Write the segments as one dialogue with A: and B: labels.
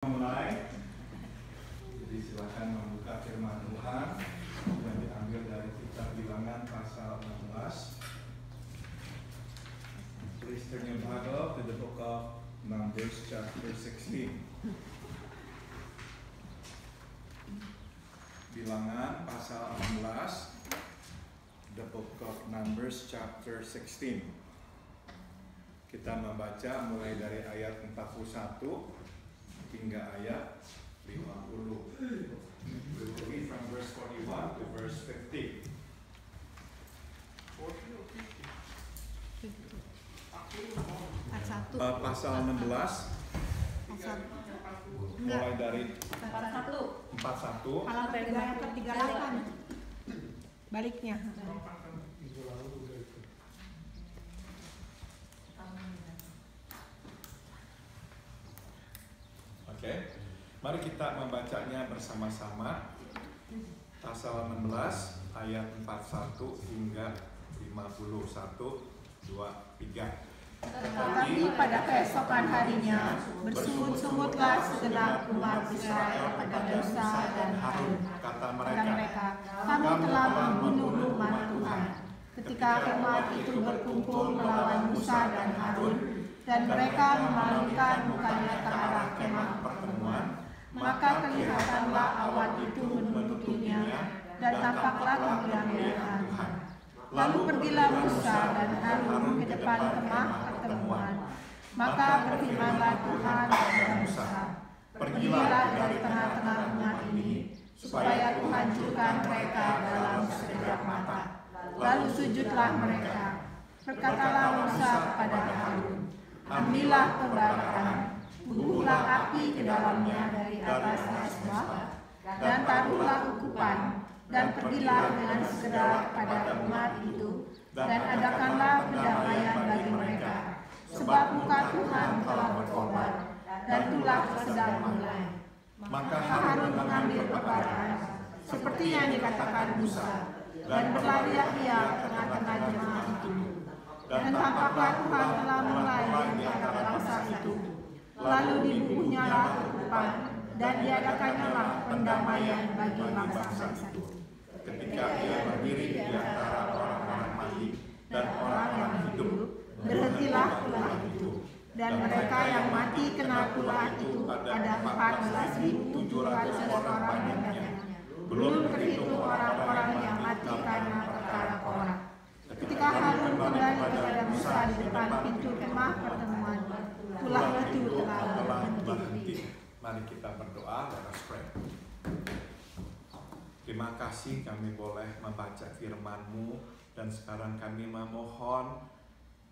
A: Mulai, jadi silakan membuka firman Tuhan yang diambil dari kitab Bilangan pasal 16. Please turn your Bible to the book of Numbers chapter 16. Bilangan pasal 16, the book of Numbers chapter 16. Kita membaca mulai dari ayat 41 hingga ayat 50. We will read from verse 41 to verse 50. 40 or 50? Pasal 16. Mulai dari 41.
B: Sampai ayat 38. Baliknya.
A: Oke, mari kita membacanya bersama-sama. Pasal 16 ayat 41 hingga 51, 2, 3.
B: Tetapi pada keesokan harinya bersungut-sungutlah segenap umat Israel pada Musa dan Harun.
A: Kata
B: mereka, kamu telah membunuh umat Tuhan. Ketika umat itu berkumpul melawan Musa dan Harun, dan mereka memalingkan mukanya ke arah kemah pertemuan, maka kelihatanlah awan itu menutupinya, dan tampaklah kemuliaan Tuhan. Lalu pergilah Musa dan Harun ke depan kemah pertemuan. Maka berfirmanlah Tuhan kepada Musa, pergilah dari tengah-tengah umat ini, supaya kuhancurkan mereka dalam sekejap mata. Lalu sujudlah mereka. Berkatalah Musa kepada Harun, ambillah pembakaran, bubuhlah api ke dalamnya dari atas mesbah, dan taruhlah ukupan, dan pergilah dengan segera kepada umat itu, dan adakanlah pendamaian bagi mereka, sebab muka Tuhan telah berkobar, dan tulah sedang mulai. Maka Harun mengambil pembakaran, seperti yang dikatakan Musa, dan berlarilah ia tengah-tengah jemaah itu. Dan tampaklah Tuhan telah mulai di antara bangsa itu. Lalu dibubuhnyalah ukupan, dan diadakannya pendamaian bagi bangsa-bangsa itu.
A: Ketika ia berdiri di antara orang-orang mati dan orang-orang hidup, berhentilah ulah itu. Dan mereka yang mati kena ulah itu ada 14.700 orang banyaknya. Belum terhitung orang-orang yang mati karena perkara Korah. Ketika Harun kembali kepada Musa di depan pintu kemah pertemuan, ulah itu telah berhenti. Mari kita berdoa, let us pray. Terima kasih kami boleh membaca firman-Mu, dan sekarang kami memohon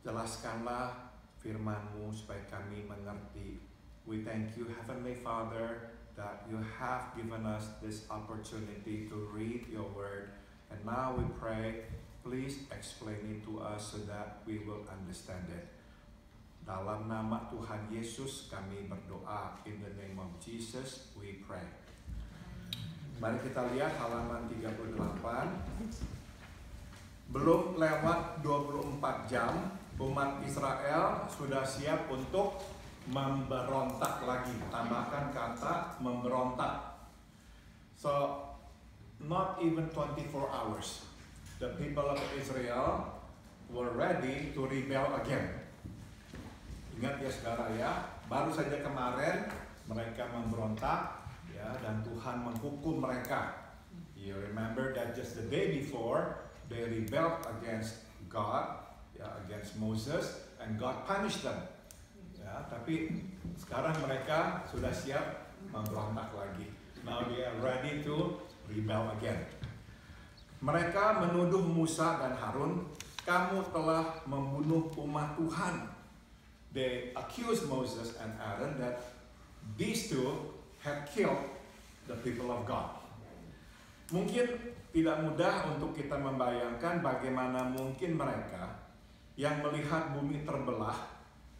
A: jelaskanlah firman-Mu supaya kami mengerti. We thank you, Heavenly Father, that you have given us this opportunity to read your word, and now we pray, please explain it to us so that we will understand it. Dalam nama Tuhan Yesus kami berdoa, in the name of Jesus we pray. Mari kita lihat halaman 38. Belum lewat 24 jam, umat Israel sudah siap untuk memberontak lagi. Tambahkan kata memberontak. So, not even 24 hours. The people of Israel were ready to rebel again. Ingat ya saudara ya, baru saja kemarin mereka memberontak ya, dan Tuhan menghukum mereka. You remember that just the day before they rebelled against God, ya, against Moses, and God punished them. Ya, tapi sekarang mereka sudah siap memberontak lagi. Now they are ready to rebel again. Mereka menuduh Musa dan Harun, kamu telah membunuh umat Tuhan. They accused Moses and Aaron that these two had killed the people of God. Mungkin tidak mudah untuk kita membayangkan bagaimana mungkin mereka yang melihat bumi terbelah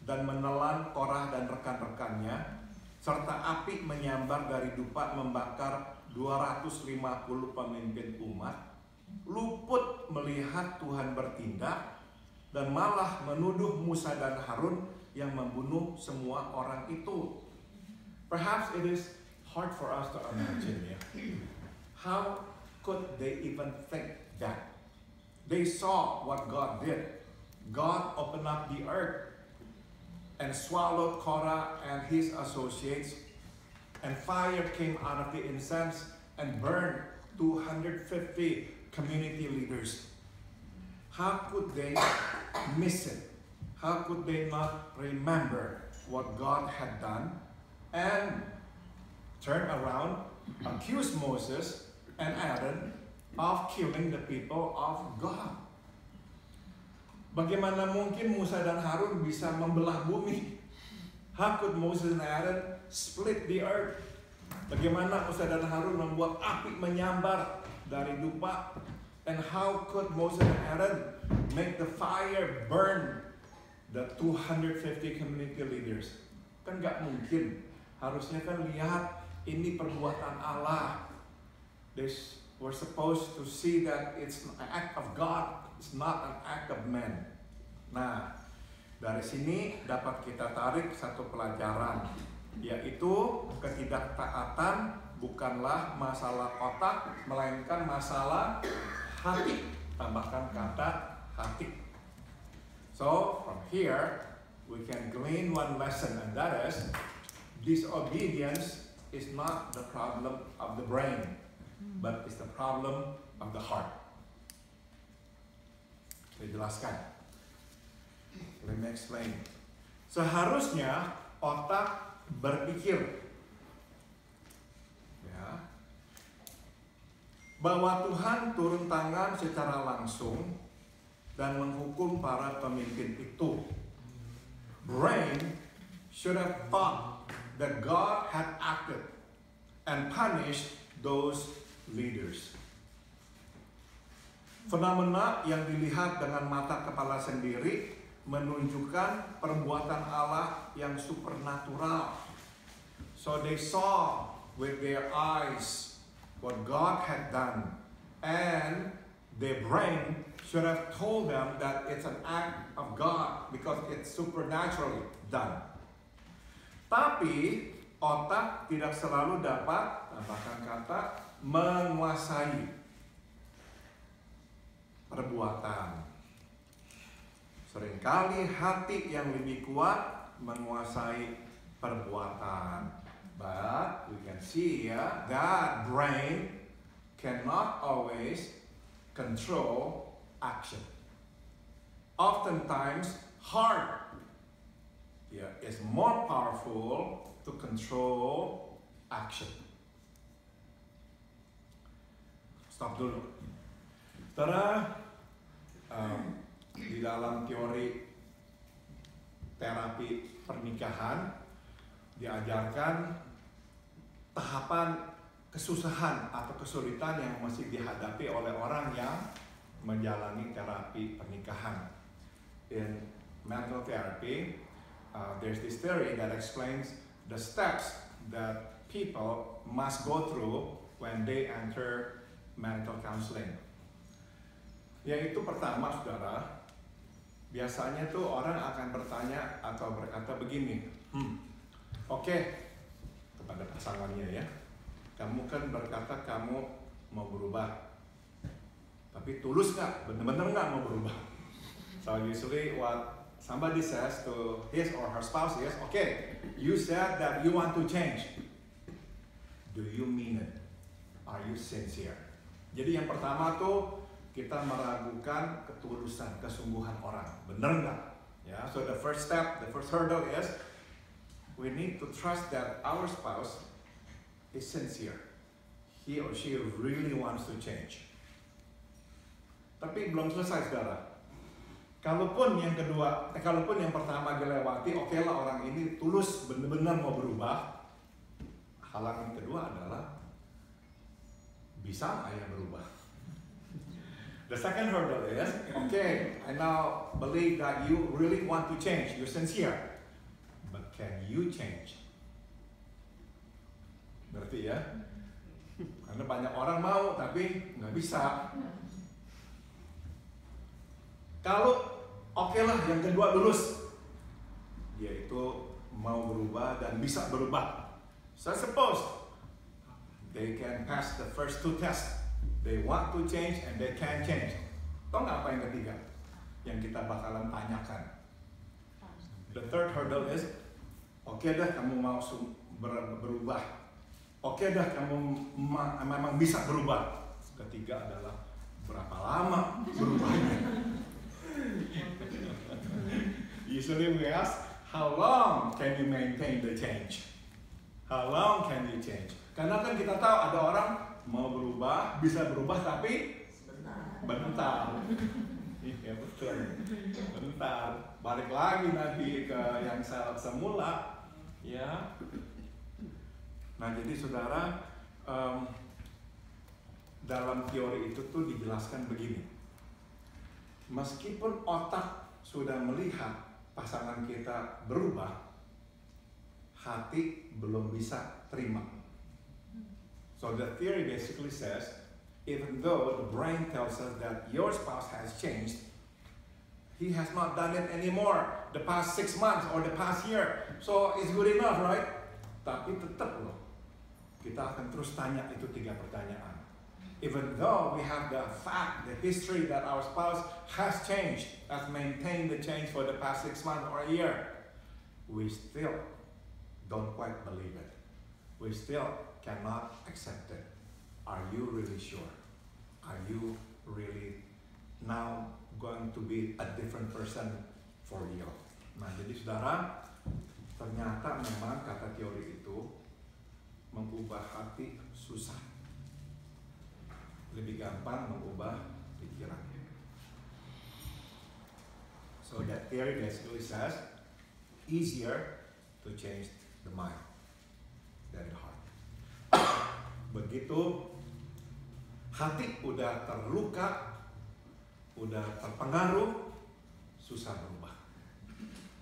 A: dan menelan Korah dan rekan-rekannya, serta api menyambar dari dupa membakar 250 pemimpin umat, luput melihat Tuhan bertindak dan malah menuduh Musa dan Harun yang membunuh semua orang itu. Perhaps it is hard for us to imagine. Yeah? How could they even think that? They saw what God did. God opened up the earth and swallowed Korah and his associates, and fire came out of the incense and burned 250 community leaders. How could they miss it? How could they not remember what God had done and turn around, accuse Moses and Aaron of killing the people of God? Bagaimana mungkin Musa dan Harun bisa membelah bumi? How could Moses and Aaron split the earth? Bagaimana Musa dan Harun membuat api menyambar dari dupa? And how could Moses and Aaron make the fire burn the 250 community leaders? Kan nggak mungkin. Harusnya kan lihat ini perbuatan Allah. We're supposed to see that it's an act of God, it's not an act of man. Nah, dari sini dapat kita tarik satu pelajaran, yaitu ketidaktaatan bukanlah masalah otak, melainkan masalah hati. Tambahkan kata hati. So, from here, we can glean one lesson, and that is, disobedience is not the problem of the brain, but it's the problem of the heart. Saya jelaskan. Let me explain. Seharusnya otak berpikir, ya, bahwa Tuhan turun tangan secara langsung dan menghukum para pemimpin itu. Brain should have thought that God had acted and punished those leaders. Fenomena yang dilihat dengan mata kepala sendiri menunjukkan perbuatan Allah yang supernatural. So they saw with their eyes what God had done, and their brain should have told them that it's an act of God because it's supernaturally done. Tapi otak tidak selalu dapat, tambahkan kata, menguasai perbuatan. Seringkali hati yang lebih kuat menguasai perbuatan. But we can see that brain cannot always control action. Oftentimes, heart is more powerful to control action. Stop dulu. Saudara, di dalam teori terapi pernikahan diajarkan tahapan kesusahan atau kesulitan yang mesti dihadapi oleh orang yang menjalani terapi pernikahan. In marital therapy, there's this theory that explains the steps that people must go through when they enter marital counseling. Yaitu pertama, saudara, biasanya tuh orang akan bertanya atau berkata begini, oke, kepada pasangannya ya, kamu kan berkata kamu mau berubah, tapi tulus nggak, bener-bener nggak mau berubah? So usually what somebody says to his or her spouse is, okay, you said that you want to change. Do you mean it? Are you sincere? Jadi yang pertama tuh kita meragukan ketulusan, kesungguhan orang. Bener nggak? Ya, so the first step, the first hurdle is we need to trust that our spouse is sincere. He or she really wants to change. Tapi belum selesai, saudara. Kalaupun yang kedua, kalaupun yang pertama dilewati, oke lah orang ini tulus benar-benar mau berubah. Halangan kedua adalah bisa nggak ya berubah? The second hurdle is, okay, I now believe that you really want to change, you're sincere, but can you change? Berarti ya, karena banyak orang mau tapi nggak bisa. Kalau oke lah yang kedua lulus, dia itu mau berubah dan bisa berubah. So suppose they can pass the first 2 tests. They want to change and they can change. Tahu nggak apa yang ketiga? Yang kita bakalan tanyakan. The third hurdle is, oke dah kamu mau berubah. Oke dah kamu memang bisa berubah. Ketiga adalah, berapa lama berubahnya? Usually we ask, how long can you maintain the change? How long can you change? Karena kan kita tahu ada orang mau berubah, bisa berubah tapi bentar. Iya betul. Bentar, balik lagi nanti ke yang semula, ya. Nah jadi saudara, dalam teori itu tuh dijelaskan begini. Meskipun otak sudah melihat pasangan kita berubah, hati belum bisa terima. So the theory basically says, even though the brain tells us that your spouse has changed, he has not done it anymore the past 6 months or the past year, so it's good enough, right? Tapi tetap loh, kita akan terus tanya itu 3 pertanyaan. Even though we have the fact, the history that our spouse has changed, has maintained the change for the past 6 months or a year, we still don't quite believe it. We still cannot accept it. Are you really sure? Are you really now going to be a different person for real? Nah, jadi saudara, ternyata memang kata teori itu mengubah hati susah. Lebih gampang mengubah pikiran. So that theory basically says easier to change the mind than the heart. Begitu hati udah terluka, udah terpengaruh, susah berubah.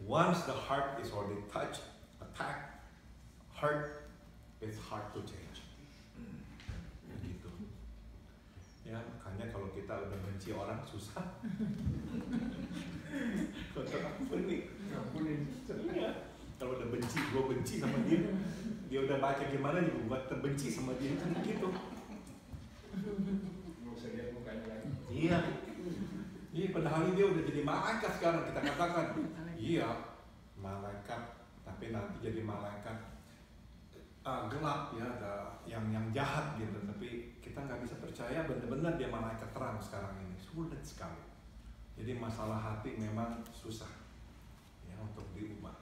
A: Once the heart is already touched, attacked, hurt, it's hard to change. Begitu. Ya, makanya kalau kita udah benci orang susah. Contoh aku nih, kalau udah benci, gue benci sama dia. Dia udah baca gimana nih, gue terbenci sama dia kan gitu.
C: Nggak usah lihat mukanya lagi.
A: Iya. Iya, padahal dia udah jadi malaikat sekarang, kita katakan. Iya, malaikat, tapi nanti jadi malaikat gelap ya, yang jahat gitu. Tapi kita nggak bisa percaya benar-benar dia malaikat terang sekarang ini. Sulit sekali. Jadi masalah hati memang susah ya untuk diubah.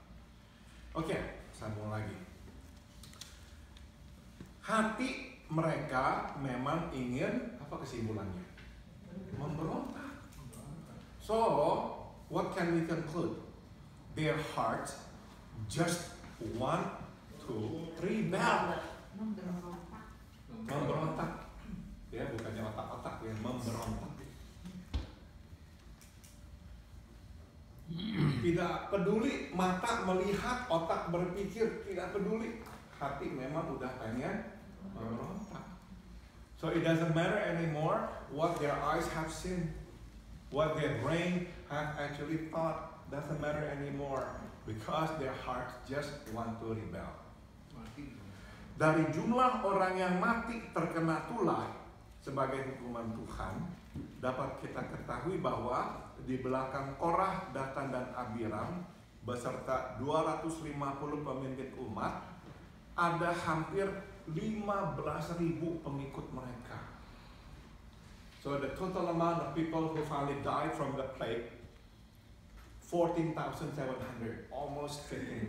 A: Oke, sambung lagi. Hati mereka memang ingin, apa kesimpulannya? Memberontak. So, what can we conclude? Their hearts just want to rebel. Memberontak. Ya, bukannya otak-otak ya, memberontak. Tidak peduli mata melihat, otak berpikir, tidak peduli. Hati memang udah pengen memberontak. So it doesn't matter anymore what their eyes have seen, what their brain have actually thought. Doesn't matter anymore because their hearts just want to rebel. Dari jumlah orang yang mati terkena tulah sebagai hukuman Tuhan, dapat kita ketahui bahwa di belakang Korah, Datan dan Abiram beserta 250 pemimpin umat ada hampir 15.000 pengikut mereka. So the total amount of people who finally died from the plague, 14,700, almost 15,000.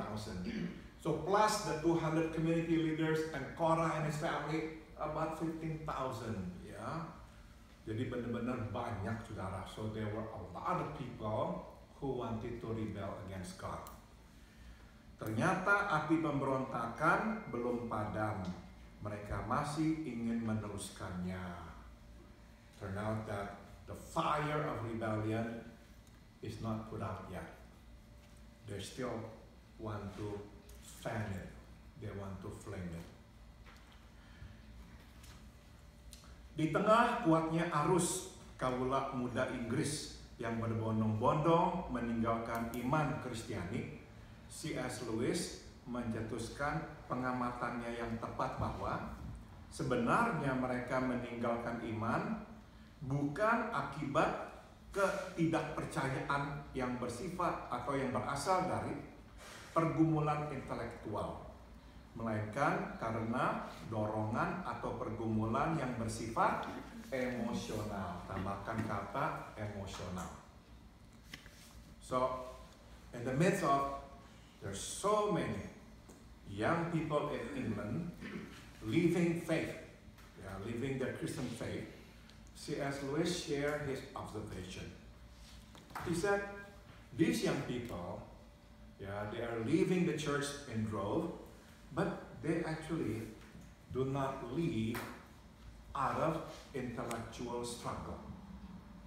A: So plus the 200 community leaders and Korah and his family, about 15,000. Ya, jadi benar-benar banyak saudara. So there were a lot of people who wanted to rebel against God. Ternyata api pemberontakan belum padam. Mereka masih ingin meneruskannya. Turn out that the fire of rebellion is not put out yet. They still want to fan it. They want to flame it. Di tengah kuatnya arus kaula muda Inggris yang berbondong-bondong meninggalkan iman Kristiani, C.S. Lewis mencetuskan pengamatannya yang tepat bahwa sebenarnya mereka meninggalkan iman bukan akibat ketidakpercayaan yang bersifat atau yang berasal dari pergumulan intelektual, melainkan karena dorongan atau pergumulan yang bersifat emosional. Tambahkan kata emosional. So, in the midst of there's so many young people in England living faith, living their Christian faith, C.S. Lewis shared his observation. He said, these young people, they are leaving the church in drove, but they actually do not live out of intellectual struggle.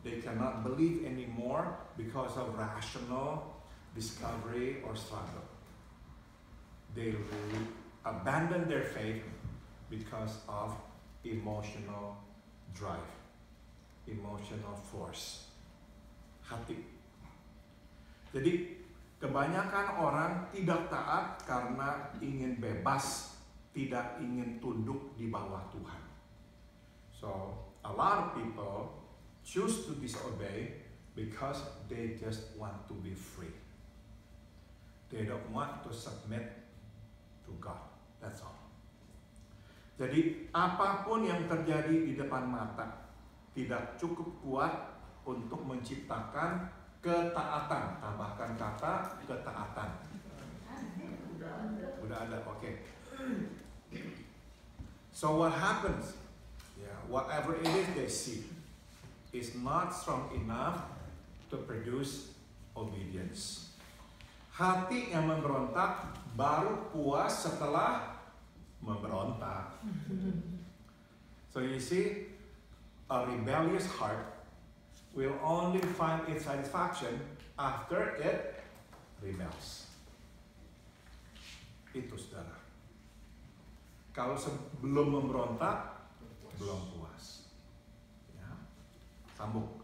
A: They cannot believe anymore because of rational discovery or struggle. They abandon their faith because of emotional drive, emotional force, hati. Jadi kebanyakan orang tidak taat karena ingin bebas, tidak ingin tunduk di bawah Tuhan. So a lot of people choose to disobey because they just want to be free. They don't want to submit to God. That's all. Jadi apapun yang terjadi di depan mata tidak cukup kuat untuk menciptakan ketaatan. Tambahkan kata ketaatan. Udah ada, oke. So what happens? Whatever it is they see is not strong enough to produce obedience. Hati yang memberontak baru puas setelah memberontak. So you see, a rebellious heart will only find its satisfaction after it rebels. Itu saudara. Kalau sebelum memberontak, belum puas. Sambung.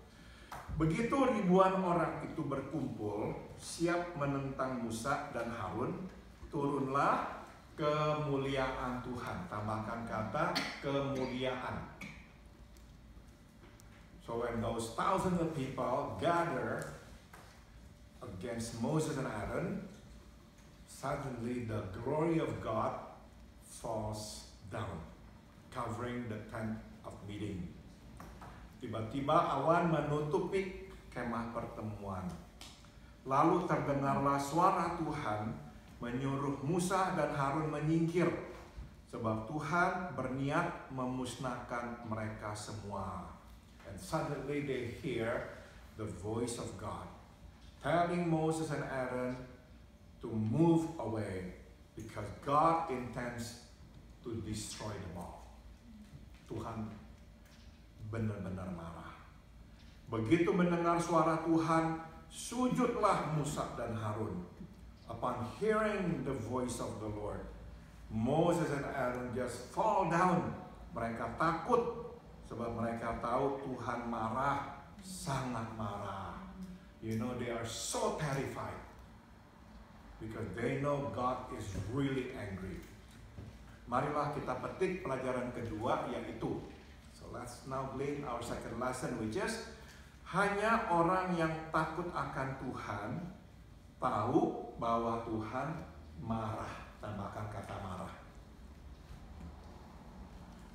A: Begitu ribuan orang itu berkumpul, siap menentang Musa dan Harun, turunlah kemuliaan Tuhan. Tambahkan kata kemuliaan. So when those thousands of people gather against Moses and Aaron, suddenly the glory of God falls down, covering the tent of meeting. Tiba-tiba awan menutupi kemah pertemuan. Lalu terdengarlah suara Tuhan menyuruh Musa dan Harun menyingkir, sebab Tuhan berniat memusnahkan mereka semua. And suddenly they hear the voice of God telling Moses and Aaron to move away because God intends to destroy them all. Tuhan benar-benar marah. Begitu mendengar suara Tuhan, sujudlah Musa dan Harun. Upon hearing the voice of the Lord, Moses and Aaron just fall down. Mereka takut sebab mereka tahu Tuhan marah, sangat marah. You know, they are so terrified because they know God is really angry. Marilah kita petik pelajaran kedua, yaitu, so let's now glean our second lesson, which is hanya orang yang takut akan Tuhan tahu bahwa Tuhan marah. Tambahkan kata marah.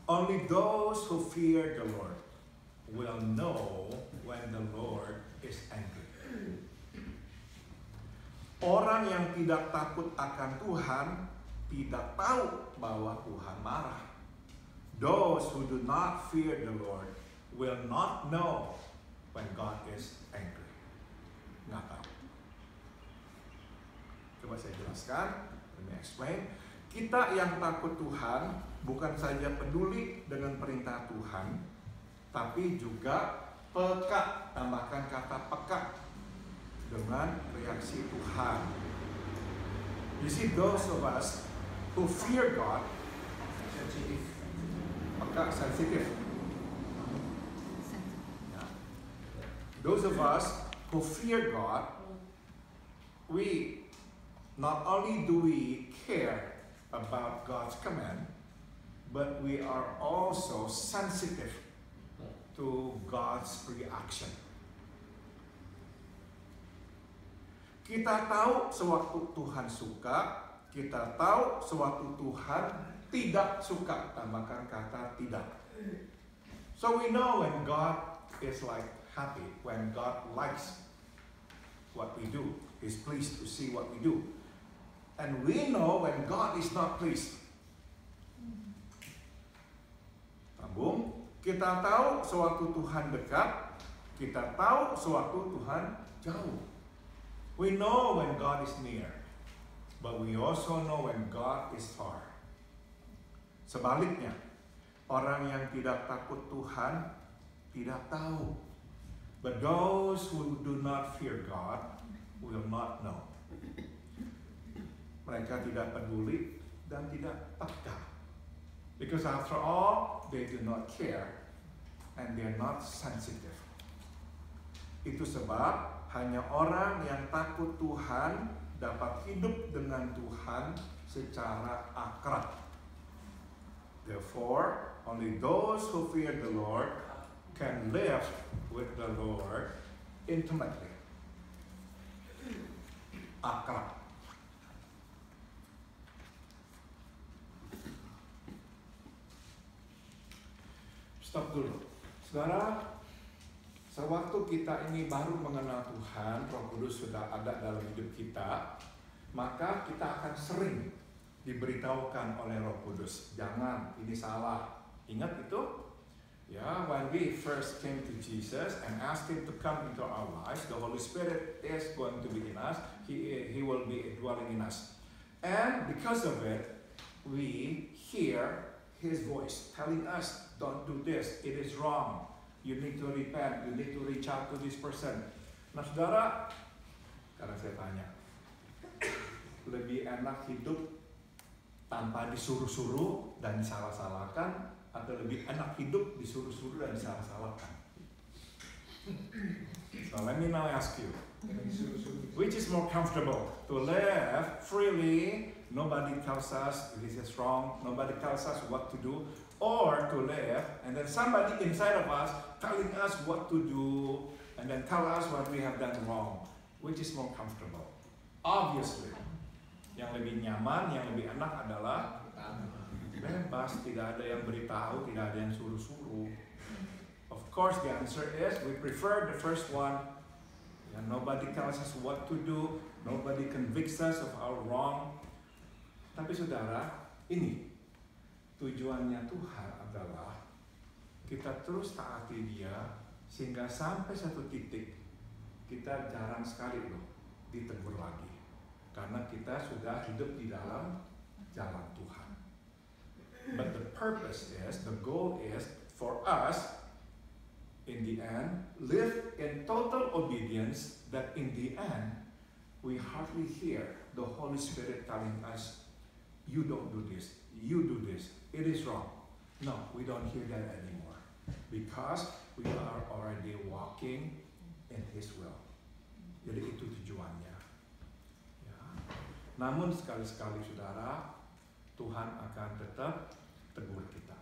A: Only those who fear the Lord will know when the Lord is angry. Orang yang tidak takut akan Tuhan tidak tahu bahwa Tuhan marah. Those who do not fear the Lord will not know when God is angry. Nggak tahu. Coba saya jelaskan. Let me explain. Kita yang takut Tuhan bukan saja peduli dengan perintah Tuhan, tapi juga peka. Tambahkan kata peka dengan reaksi Tuhan. You see, those of us who fear God, sensitif, peka, sensitif. Those of us who fear God, we not only do we care about God's command, but we are also sensitive to God's reaction. Kita tahu sewaktu Tuhan suka, kita tahu sewaktu Tuhan tidak suka. Tambahkan kata tidak. So we know when God is like happy, when God likes what we do, is pleased to see what we do. And we know when God is not pleased. Sambung, kita tahu sewaktu Tuhan dekat, kita tahu sewaktu Tuhan jauh. We know when God is near, but we also know when God is far. Sebaliknya, orang yang tidak takut Tuhan tidak tahu. But those who do not fear God will not know. Mereka tidak peduli dan tidak peka. Because after all, they do not care and they are not sensitive. Itu sebab hanya orang yang takut Tuhan dapat hidup dengan Tuhan secara akrab. Therefore, only those who fear the Lord can live with the Lord intimately. Akrab. Stop dulu. Saudara, sewaktu kita ini baru mengenal Tuhan, Roh Kudus sudah ada dalam hidup kita, maka kita akan sering diberitahukan oleh Roh Kudus, jangan, ini salah. Ingat itu? Ya, when we first came to Jesus and asked Him to come into our lives, the Holy Spirit is going to be in us. He will be dwelling in us. And because of it, we hear His voice telling us, don't do this, it is wrong. You need to repent, you need to reach out to this person. Nah saudara, sekarang saya tanya, lebih enak hidup tanpa disuruh-suruh dan disalah-salahkan, atau lebih enak hidup disuruh-suruh dan disalah-salahkan? So let me now ask you, which is more comfortable? To live freely, nobody tells us this is wrong, nobody tells us what to do, or to live and then somebody inside of us telling us what to do and then tell us what we have done wrong? Which is more comfortable? Obviously, yang lebih nyaman, yang lebih enak adalah bebas, tidak ada yang beritahu, tidak ada yang suruh-suruh. Of course, the answer is we prefer the first one. And nobody tells us what to do, nobody convicts us of our wrong. Tapi saudara, ini tujuannya Tuhan adalah kita terus taati Dia sehingga sampai satu titik kita jarang sekali loh ditegur lagi, karena kita sudah hidup di dalam jalan Tuhan. But the purpose is, the goal is for us in the end live in total obedience, that in the end we hardly hear the Holy Spirit telling us, you don't do this, you do this, it is wrong. No, we don't hear that anymore, because we are already walking in His will. Jadi itu tujuannya. Ya. Namun sekali-sekali saudara, Tuhan akan tetap tegur kita.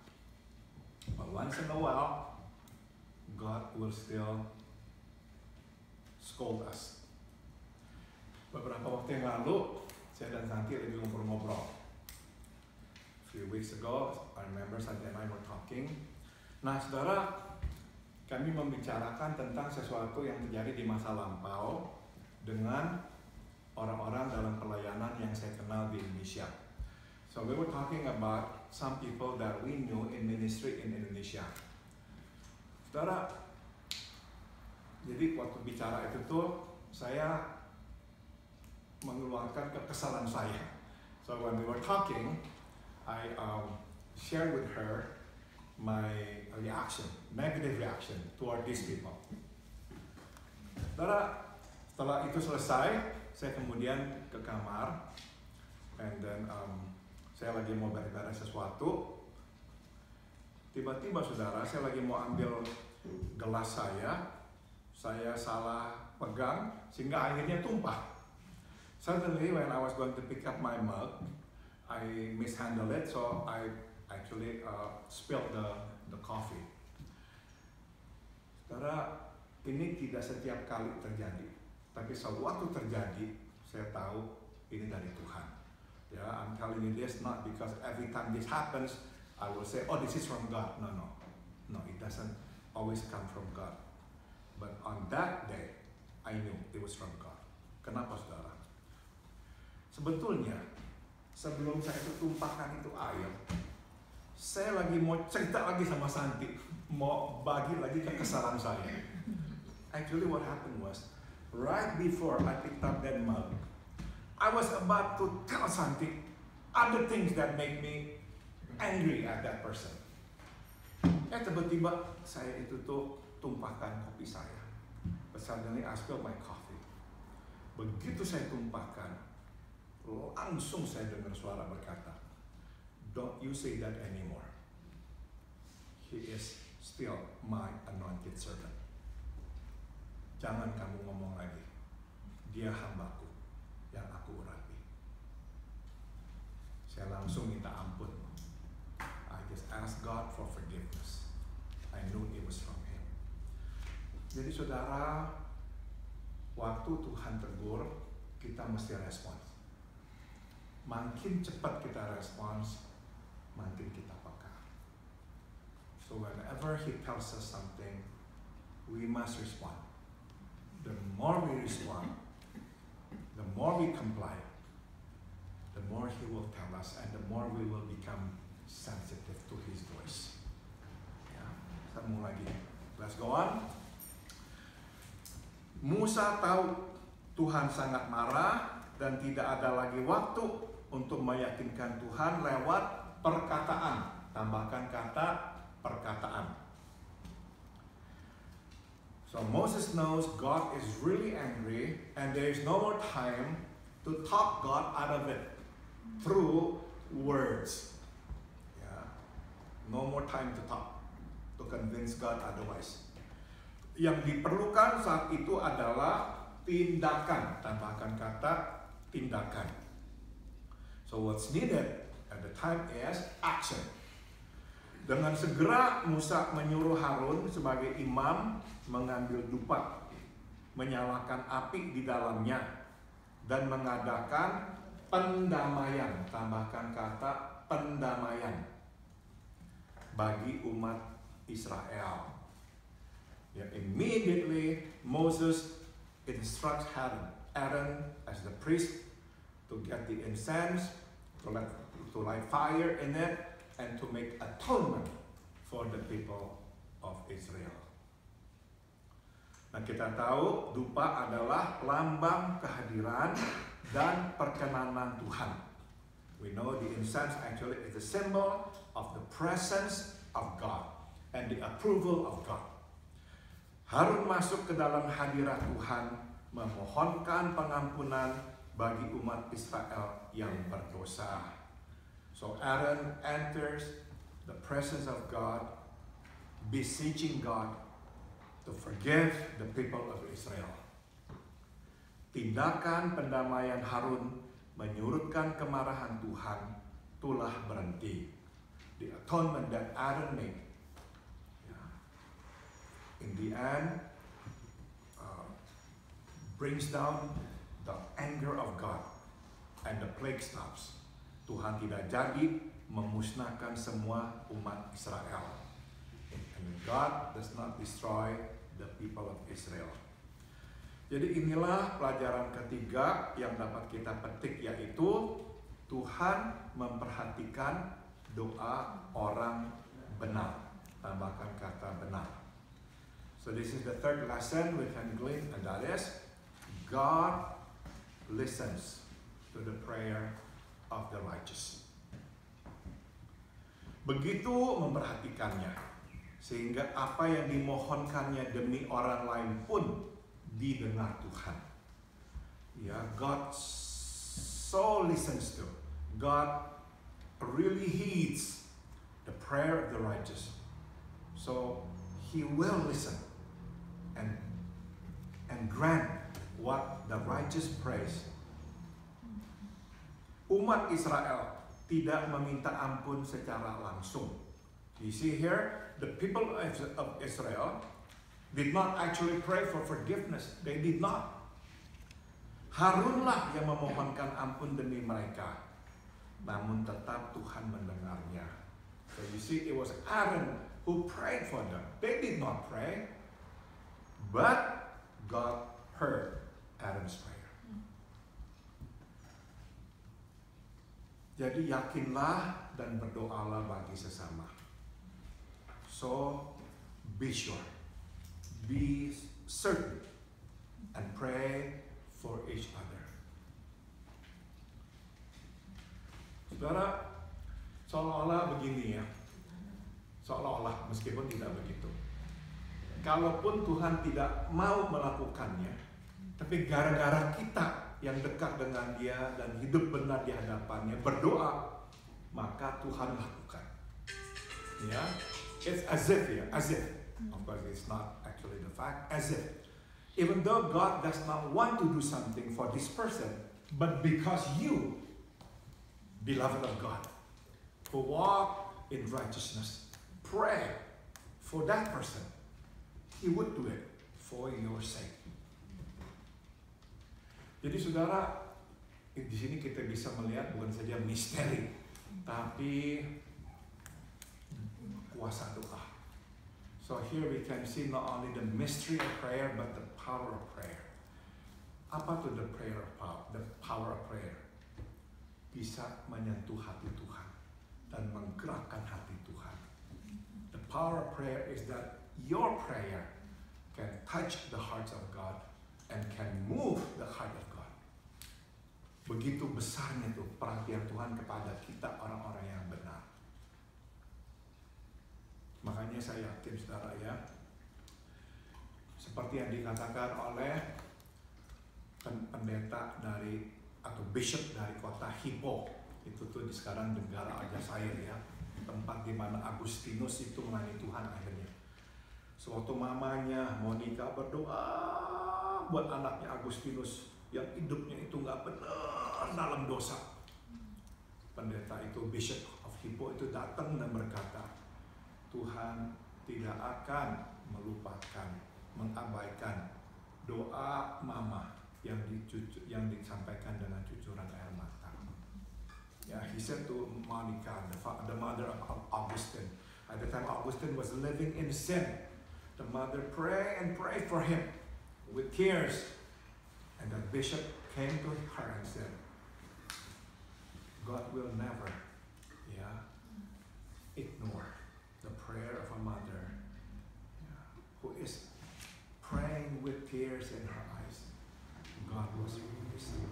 A: But once in a while, God will still scold us. Beberapa waktu yang lalu, saya dan Santi lagi ngobrol-ngobrol. A few weeks ago, I remember Santi and I were talking. Nah, saudara, kami membicarakan tentang sesuatu yang terjadi di masa lampau dengan orang-orang dalam pelayanan yang saya kenal di Indonesia. So we were talking about some people that we knew in ministry in Indonesia. Saudara, jadi waktu bicara itu tuh saya mengeluarkan kekesalan saya. So when we were talking, I shared with her my reaction, negative reaction toward these people. Saudara, setelah itu selesai, saya kemudian ke kamar, and then saya lagi mau beres-beres sesuatu. Tiba-tiba saudara, saya lagi mau ambil gelas saya salah pegang sehingga akhirnya tumpah. Suddenly, when I was going to pick up my mug, I mishandled it, so I actually spilled the coffee. Saudara, ini tidak setiap kali terjadi, tapi sewaktu terjadi, saya tahu ini dari Tuhan. Ya, I'm telling you this not because every time this happens, I will say, oh, this is from God. No, it doesn't always come from God. But on that day, I knew it was from God. Kenapa, saudara? Sebetulnya, sebelum saya tumpahkan itu air, saya lagi mau cerita lagi sama Santi, mau bagi lagi kekesalan saya. Actually what happened was, right before I picked up that mug, I was about to tell Santi other things that make me angry at that person. Tiba-tiba saya itu tuh tumpahkan kopi saya. But suddenly I spilled my coffee. Begitu saya tumpahkan, langsung saya dengar suara berkata, don't you say that anymore. He is still my anointed servant. Jangan kamu ngomong lagi. Dia hambaku yang aku urapi. Saya langsung minta ampun. I just asked God for forgiveness. I knew it was from Him. Jadi saudara, waktu Tuhan tegur, kita mesti respons. Makin cepat kita respons, makin kita peka. So whenever He tells us something, we must respond. The more we respond, the more we comply, the more He will tell us, and the more we will become sensitive to His voice. Ya, sambung lagi. Let's go on. Musa tahu Tuhan sangat marah dan tidak ada lagi waktu untuk meyakinkan Tuhan lewat perkataan. Tambahkan kata perkataan. So Moses knows God is really angry and there is no more time to talk God out of it through words. Yeah. No more time to talk, to convince God otherwise. Yang diperlukan saat itu adalah tindakan. Tambahkan kata tindakan. So what's needed at the time is action. Dengan segera Musa menyuruh Harun sebagai imam mengambil dupa, menyalakan api di dalamnya, dan mengadakan pendamaian. Tambahkan kata pendamaian bagi umat Israel. Immediately Moses instructs Aaron as the priest to get the incense, to light fire in it, and to make atonement for the people of Israel. Nah, kita tahu dupa adalah lambang kehadiran dan perkenanan Tuhan. We know the incense actually is a symbol of the presence of God and the approval of God. Harun masuk ke dalam hadirat Tuhan, memohonkan pengampunan bagi umat Israel yang berdosa. So Aaron enters the presence of God, beseeching God to forgive the people of Israel. Tindakan pendamaian Harun menyurutkan kemarahan Tuhan telah berhenti. The atonement that Aaron made, in the end, brings down the anger of God, and the plague stops. Tuhan tidak jadi memusnahkan semua umat Israel. And God does not destroy the people of Israel. Jadi inilah pelajaran ketiga yang dapat kita petik, yaitu Tuhan memperhatikan doa orang benar. Tambahkan kata benar. So this is the third lesson we can glean, and that is God listens to the prayer of the righteous. Begitu memperhatikannya, sehingga apa yang dimohonkannya demi orang lain pun didengar Tuhan. Ya, God so listens to. God really heeds the prayer of the righteous. So He will listen and grant what the righteous prays umat Israel tidak meminta ampun secara langsung. You see here, the people of Israel did not actually pray for forgiveness. They did not. Harunlah yang memohonkan ampun demi mereka. Namun tetap Tuhan mendengarnya. So you see, it was Aaron who prayed for them. They did not pray, but God heard Aaron's prayer. Jadi yakinlah dan berdoalah bagi sesama. So be sure, be certain, and pray for each other. Saudara, seolah-olah begini ya, seolah-olah meskipun tidak begitu. Kalaupun Tuhan tidak mau melakukannya, tapi gara-gara kita yang dekat dengan Dia dan hidup benar di hadapannya, berdoa, maka Tuhan lakukan. Ya, it's as if ya, as if. Of course, it's not actually the fact. As if, even though God does not want to do something for this person, but because you, beloved of God, who walk in righteousness, pray for that person, He would do it for your sake. Jadi saudara, di sini kita bisa melihat bukan saja misteri, tapi kuasa doa. So here we can see not only the mystery of prayer, but the power of prayer. Apa tuh the power of prayer? Bisa menyentuh hati Tuhan dan menggerakkan hati Tuhan. The power of prayer is that your prayer can touch the hearts of God and can move the heart of God. Begitu besarnya tuh perhatian Tuhan kepada kita orang-orang yang benar. Makanya saya yakin saudara ya, seperti yang dikatakan oleh pendeta dari atau bishop dari kota Hippo, itu tuh di sekarang negara Aljazair ya, tempat di mana Agustinus itu melayani Tuhan akhirnya. Sewaktu mamanya Monica berdoa buat anaknya Agustinus yang hidupnya itu nggak benar dalam dosa, pendeta itu, Bishop of Hippo itu datang dan berkata, Tuhan tidak akan melupakan, mengabaikan doa mama yang disampaikan dengan cucuran air mata. Yeah, he said to Monica, the mother of Augustine, at the time Augustine was living in sin, the mother prayed and prayed for him with tears. And the bishop came to her and said, God will never ignore the prayer of a mother who is praying with tears in her eyes. God was listening.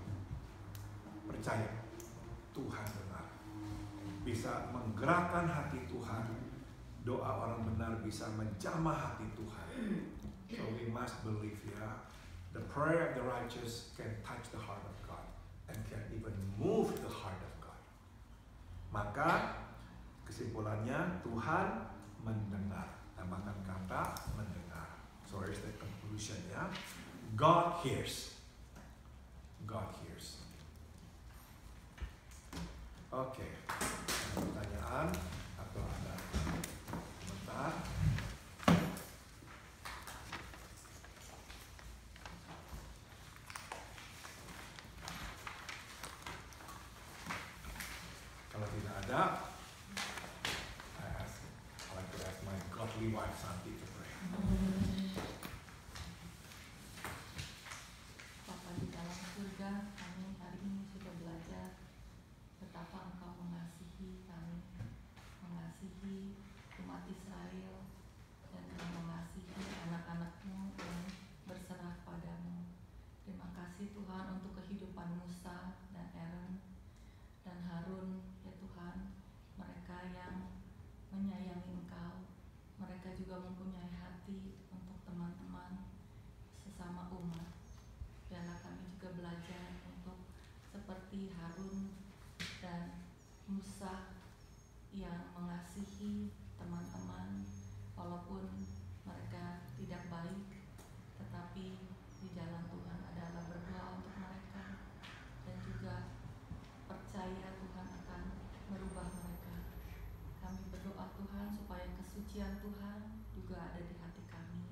A: Percaya, Tuhan benar. Bisa menggerakkan hati Tuhan. Doa orang benar bisa menjamah hati Tuhan. So we must believe the prayer of the righteous can touch the heart of God and can even move the heart of God. Maka kesimpulannya Tuhan mendengar. Tambahkan kata mendengar. So here's the conclusion ya. God hears. God hears. Oke. Pertanyaan atau ada komentar? Kalau tidak ada, I like to ask my godly wife Santi to pray.
C: Bapa di dalam surga, kami hari ini sudah belajar betapa Engkau mengasihi kami, mengasihi umat Israel, dan mengasihi anak-anak-Mu yang berserah padamu. Terima kasih Tuhan untuk kehidupan Musa dan Aaron dan Harun, ya Tuhan, mereka yang menyayangi Engkau, mereka juga mempunyai hati untuk teman-teman sesama umat. Biarlah kami juga belajar untuk seperti Harun dan Musa yang mengasihi teman-teman walaupun mereka tidak baik, tetapi di jalan Tuhan adalah berdoa untuk mereka dan juga percaya kesucian Tuhan juga ada di hati kami.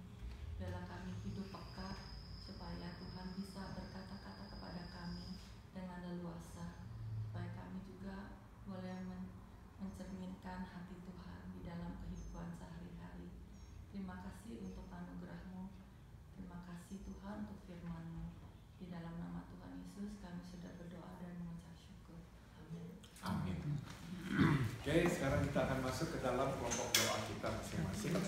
C: Biarlah kami hidup peka supaya Tuhan bisa berkata-kata kepada kami dengan leluasa, supaya kami juga boleh mencerminkan hati Tuhan di dalam kehidupan sehari-hari. Terima kasih untuk anugerah-Mu. Terima kasih Tuhan untuk firman-Mu. Di dalam nama Tuhan Yesus kami sudah berdoa dan mengucap syukur. Amin.
A: Amin. Oke, sekarang kita akan masuk ke dalam kelompok doa kita masing-masing.